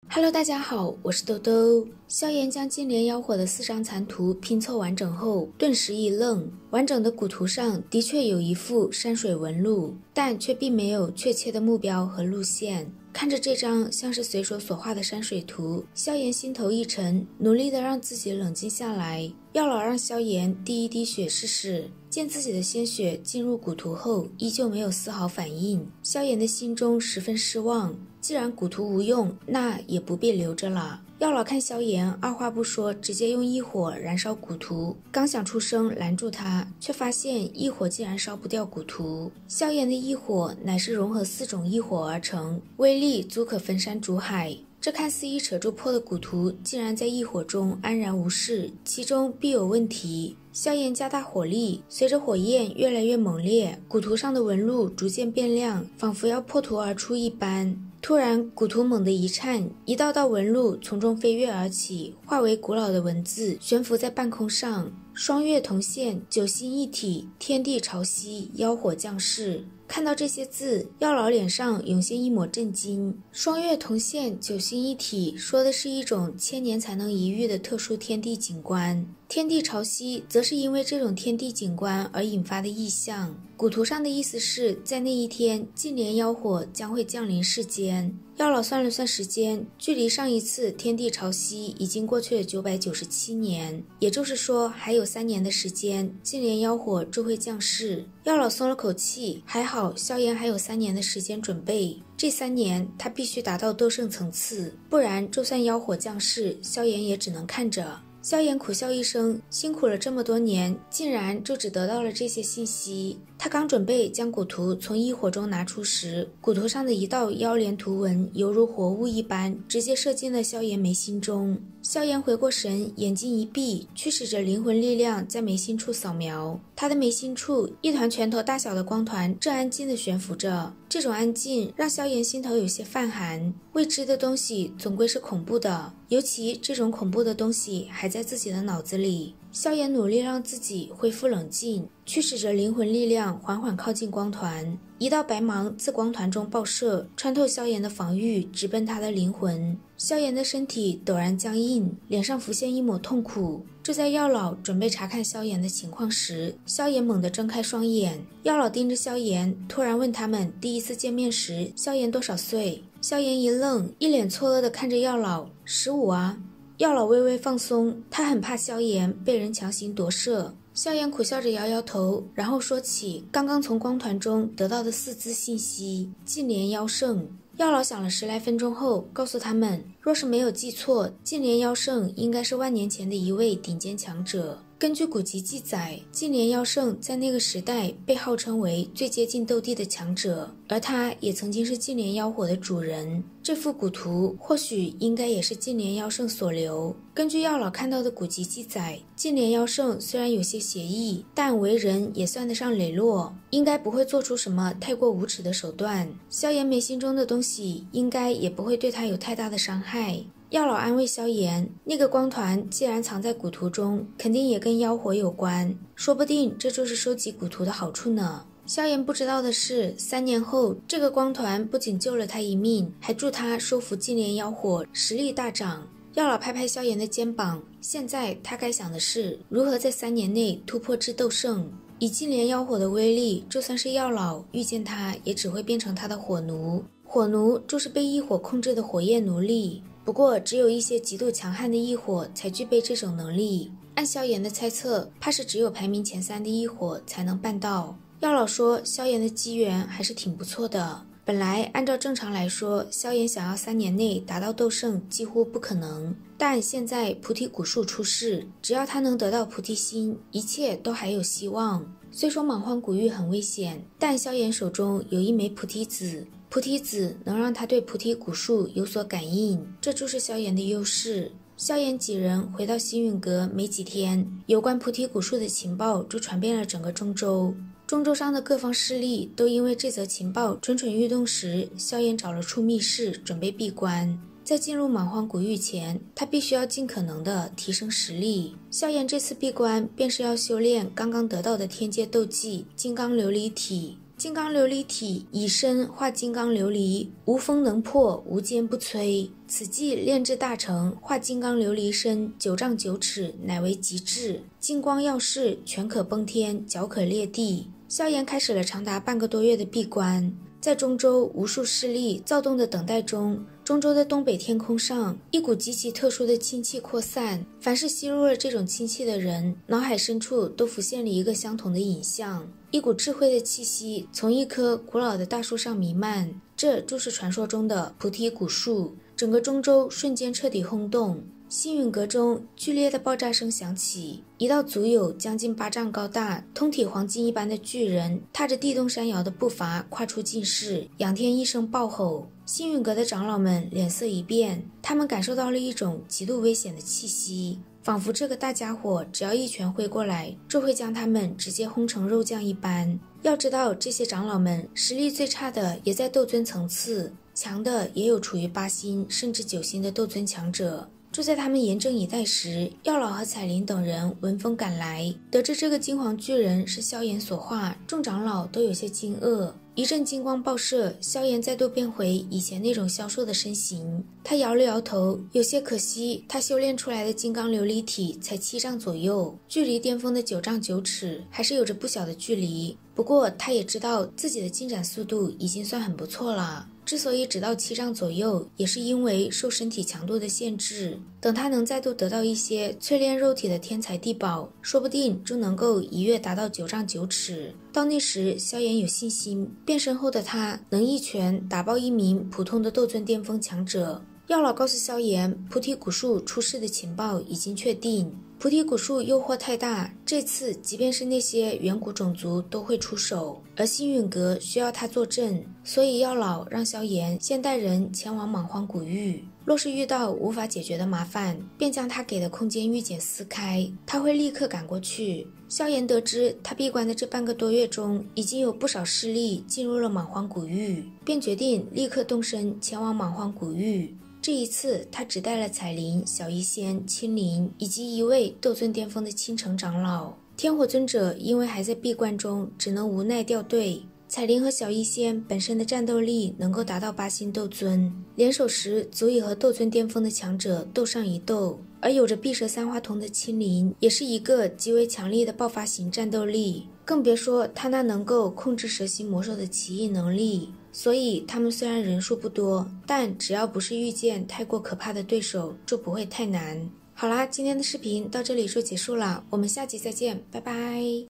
Hello， 大家好，我是豆豆。萧炎将净莲妖火的4张残图拼凑完整后，顿时一愣。完整的古图上的确有一幅山水纹路，但却并没有确切的目标和路线。看着这张像是随手所画的山水图，萧炎心头一沉，努力的让自己冷静下来。药老让萧炎滴一滴血试试，见自己的鲜血进入古图后，依旧没有丝毫反应。萧炎的心中十分失望，既然古图无用，那也不必留着了。药老看萧炎二话不说，直接用异火燃烧古图，刚想出声拦住他，却发现异火竟然烧不掉古图。萧炎的异火乃是融合4种异火而成，威力足可分山逐海。这看似一扯就破的古图，竟然在异火中安然无事，其中必有问题。萧炎加大火力，随着火焰越来越猛烈，古图上的纹路逐渐变亮，仿佛要破图而出一般。突然，古图猛地一颤，一道道纹路从中飞跃而起，化为古老的文字，悬浮在半空上。双月同现，九星一体，天地潮汐，妖火降世。看到这些字，药老脸上涌现一抹震惊。双月同现，九星一体，说的是一种1000年才能一遇的特殊天地景观。天地潮汐，则是因为这种天地景观而引发的异象。古图上的意思是，在那一天，净莲妖火将会降临世间。药老算了算时间，距离上一次天地潮汐已经过去了997年，也就是说还有3年的时间，净莲妖火就会降世。药老松了口气，还好萧炎还有3年的时间准备，这3年他必须达到斗圣层次，不然就算妖火降世，萧炎也只能看着。萧炎苦笑一声，辛苦了这么多年，竟然就只得到了这些信息。他刚准备将古图从异火中拿出时，古图上的一道妖莲图文犹如活物一般，直接射进了萧炎眉心中。萧炎回过神，眼睛一闭，驱使着灵魂力量在眉心处扫描。他的眉心处，一团拳头大小的光团正安静地悬浮着。这种安静让萧炎心头有些泛寒。未知的东西总归是恐怖的，尤其这种恐怖的东西还在自己的脑子里。萧炎努力让自己恢复冷静，驱使着灵魂力量缓缓靠近光团。一道白芒自光团中爆射，穿透萧炎的防御，直奔他的灵魂。萧炎的身体陡然僵硬，脸上浮现一抹痛苦。就在药老准备查看萧炎的情况时，萧炎猛地睁开双眼。药老盯着萧炎，突然问他们第一次见面时萧炎多少岁。萧炎一愣，一脸错愕地看着药老，15啊。药老微微放松，他很怕萧炎被人强行夺舍。萧炎苦笑着摇摇头，然后说起刚刚从光团中得到的4字信息：净莲妖圣。药老想了10来分钟后，告诉他们，若是没有记错，净莲妖圣应该是万年前的一位顶尖强者。根据古籍记载，净莲妖圣在那个时代被号称为最接近斗帝的强者，而他也曾经是净莲妖火的主人。这幅古图或许应该也是净莲妖圣所留。根据药老看到的古籍记载，净莲妖圣虽然有些邪异，但为人也算得上磊落，应该不会做出什么太过无耻的手段。萧炎眉心中的东西应该也不会对他有太大的伤害。药老安慰萧炎，那个光团既然藏在古图中，肯定也跟妖火有关，说不定这就是收集古图的好处呢。萧炎不知道的是，3年后，这个光团不仅救了他一命，还助他收服净莲妖火，实力大涨。药老拍拍萧炎的肩膀，现在他该想的是如何在3年内突破至斗圣。以净莲妖火的威力，就算是药老遇见他，也只会变成他的火奴。火奴就是被异火控制的火焰奴隶。不过，只有一些极度强悍的异火才具备这种能力。按萧炎的猜测，怕是只有排名前3的异火才能办到。药老说，萧炎的机缘还是挺不错的。本来按照正常来说，萧炎想要3年内达到斗圣几乎不可能。但现在菩提古树出世，只要他能得到菩提心，一切都还有希望。虽说莽荒古域很危险，但萧炎手中有一枚菩提子。菩提子能让他对菩提古树有所感应，这就是萧炎的优势。萧炎几人回到星陨阁没几天，有关菩提古树的情报就传遍了整个中州。中州上的各方势力都因为这则情报蠢蠢欲动时，萧炎找了处密室准备闭关。在进入莽荒古域前，他必须要尽可能的提升实力。萧炎这次闭关便是要修炼刚刚得到的天阶斗技金刚琉璃体。金刚琉璃体以身化金刚琉璃，无锋能破，无坚不摧。此计炼制大成，化金刚琉璃身9丈9尺，乃为极致。金光耀世，拳可崩天，脚可裂地。萧炎开始了长达半个多月的闭关。在中州无数势力躁动的等待中，中州的东北天空上，一股极其特殊的氢气扩散。凡是吸入了这种氢气的人，脑海深处都浮现了一个相同的影像，一股智慧的气息从一棵古老的大树上弥漫，这就是传说中的菩提古树。整个中州瞬间彻底轰动。星陨阁中剧烈的爆炸声响起，一道足有将近8丈高大、通体黄金一般的巨人，踏着地动山摇的步伐跨出禁室，仰天一声暴吼。星陨阁的长老们脸色一变，他们感受到了一种极度危险的气息，仿佛这个大家伙只要一拳挥过来，就会将他们直接轰成肉酱一般。要知道，这些长老们实力最差的也在斗尊层次，强的也有处于8星甚至9星的斗尊强者。就在他们严阵以待时，药老和彩铃等人闻风赶来，得知这个金黄巨人是萧炎所化，众长老都有些惊愕。一阵金光爆射，萧炎再度变回以前那种消瘦的身形。他摇了摇头，有些可惜，他修炼出来的金刚琉璃体才7丈左右，距离巅峰的9丈9尺还是有着不小的距离。不过他也知道自己的进展速度已经算很不错了。之所以只到7丈左右，也是因为受身体强度的限制。等他能再度得到一些淬炼肉体的天材地宝，说不定就能够一跃达到9丈9尺。到那时，萧炎有信心，变身后的他能一拳打爆一名普通的斗尊巅峰强者。药老告诉萧炎，菩提古树出事的情报已经确定。菩提古树诱惑太大，这次即便是那些远古种族都会出手，而星陨阁需要他坐镇，所以药老让萧炎先带人前往莽荒古域，若是遇到无法解决的麻烦，便将他给的空间玉简撕开，他会立刻赶过去。萧炎得知他闭关的这半个多月中，已经有不少势力进入了莽荒古域，便决定立刻动身前往莽荒古域。这一次他只带了彩铃、小医仙、青灵以及一位斗尊巅峰的青城长老。天火尊者因为还在闭关中，只能无奈掉队。彩铃和小医仙本身的战斗力能够达到8星斗尊，联手时足以和斗尊巅峰的强者斗上一斗。而有着碧蛇三花瞳的青灵也是一个极为强力的爆发型战斗力，更别说他那能够控制蛇形魔兽的奇异能力。所以他们虽然人数不多，但只要不是遇见太过可怕的对手，就不会太难。好啦，今天的视频到这里就结束了，我们下集再见，拜拜。